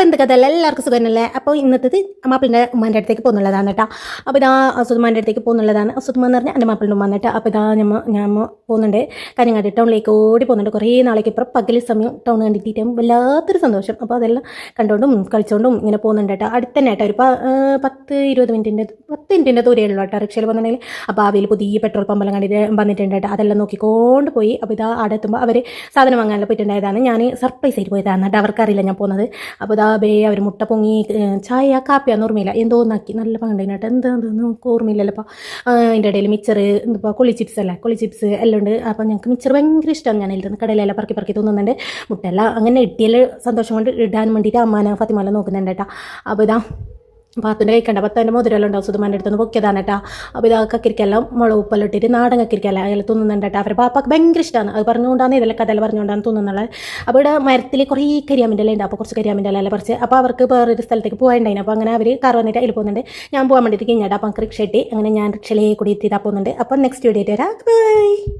എന്ത് കഥ എല്ലാവർക്കും സുഖമല്ലേ. അപ്പോൾ ഇന്നത്തേത് മാപ്പിളിൻ്റെ ഉമ്മാൻ്റെ അടുത്തേക്ക് പോകുന്നുള്ളതാണ് കേട്ടോ. അപ്പോൾ ഇതാ അസുദുമാൻ്റെ അടുത്തേക്ക് പോകുന്നുള്ളതാണ്. അസുദുമ എന്ന് പറഞ്ഞാൽ എൻ്റെ മാപ്പിളിൻ്റെ ഉമ്മ എന്നിട്ട്. അപ്പോൾ ഇതാ ഞാൻ പോകുന്നുണ്ട്, കാഞ്ഞങ്ങാട് ടൗണിലേക്ക് ഓടി പോകുന്നുണ്ട്. കുറേ നാളേക്ക് ഇപ്പം പകൽ സമയം ടൗൺ കണ്ടിട്ട് വല്ലാത്തൊരു സന്തോഷം. അപ്പോൾ അതെല്ലാം കണ്ടുകൊണ്ടും കളിച്ചുകൊണ്ടും ഇങ്ങനെ പോകുന്നുണ്ട് കേട്ടോ. അടുത്ത് തന്നെ കേട്ടോ, ഒരു 10-20 മിനിറ്റിൻ്റെ ദൂരമുള്ളൂ കേട്ടോ റിക്ഷയിൽ പോകുന്നുണ്ടെങ്കിൽ. അപ്പോൾ അവയിൽ പുതിയ പെട്രോൾ പമ്പെല്ലാം കണ്ടിട്ട് വന്നിട്ടുണ്ട് കേട്ടോ. അതെല്ലാം നോക്കിക്കൊണ്ട് പോയി. അപ്പോൾ ഇതാ അവിടെ എത്തുമ്പോൾ അവർ സാധനം വാങ്ങാനെല്ലാം പോയിട്ടുണ്ടായതാണ്. ഞാൻ സർപ്രൈസ് ആയിട്ട് പോയതാണ് കേട്ടോ, അവർക്കറിയില്ല ഞാൻ പോകുന്നത്. അപ്പോൾ ഇതാ അവർ മുട്ട പൊങ്ങി ചായ കാപ്പിയാന്ന് ഓർമ്മയില്ല, എന്തോന്നാക്കി നല്ല പണ്ടുണ്ടായിട്ട് എന്താന്ന് ഓർമ്മയില്ലല്ലോ. അപ്പോൾ അതിൻ്റെ ഇടയിൽ മിച്ചർ ഇപ്പോൾ കൊളി ചിപ്സ് എല്ലാം ഉണ്ട്. അപ്പോൾ ഞങ്ങൾക്ക് മിച്ചർ ഭയങ്കര ഇഷ്ടമാണ്. ഞാൻ ഇരുന്ന് കടയിലെല്ലാം പറക്കി തോന്നുന്നുണ്ട്. മുട്ടയെല്ലാം അങ്ങനെ ഇട്ടിയാൽ സന്തോഷം കൊണ്ട് ഇടാൻ വേണ്ടിയിട്ട് അമ്മാനെ ഫാത്തിമ നോക്കുന്നുണ്ട് കേട്ടോ. അപ്പോൾ ഇതാ പാത്തുൻ്റെ കഴിക്കണ്ട, പത്തൻ്റെ മോതിരെല്ലാം ഉണ്ടാവും സുധുമാൻ്റെ അടുത്ത് നിന്ന് പൊക്കിയതാണ് കേട്ടോ. അപ്പോൾ ഇതാ കക്കിരിക്കെല്ലാം മുളക് ഉപ്പെല്ലാം ഇട്ടിട്ട് നാടൻ കക്കിരിക്കല്ല അയാൾ തിന്നുന്നുണ്ട് കേട്ടോ. അവരുടെ പാപ്പാക്ക് ഭയങ്കര ഇഷ്ടമാണ്. അത് പറഞ്ഞുകൊണ്ടാണ് ഇതെല്ലാം കഥയെല്ലാം പറഞ്ഞുകൊണ്ടാണ് തോന്നുന്നുള്ളത്. അപ്പോൾ ഇവിടെ മരത്തിൽ കുറേ കരിയാമിൻ്റെ ഇല ഉണ്ട്. അപ്പോൾ കുറച്ച് കരിയാമിൻ്റെ ഇല പറിച്ച് അപ്പോൾ അവർക്ക് വേറൊരു സ്ഥലത്തേക്ക് പോകാനുണ്ടായിരുന്നു. അപ്പോൾ അങ്ങനെ അവർ കാർ വന്നിട്ട് അതിൽ പോകുന്നുണ്ട്. ഞാൻ പോകാൻ വേണ്ടിയിട്ട് കഴിഞ്ഞാൽ അപ്പോൾ റിക്ഷ കിട്ടി. അങ്ങനെ ഞാൻ റിക്ഷയിലേക്ക് കൂടി എത്തിയിട്ടാണ് പോകുന്നുണ്ട്. അപ്പോൾ നെക്സ്റ്റ് വീഡിയോ ആയിട്ട് വരാം. ബൈ.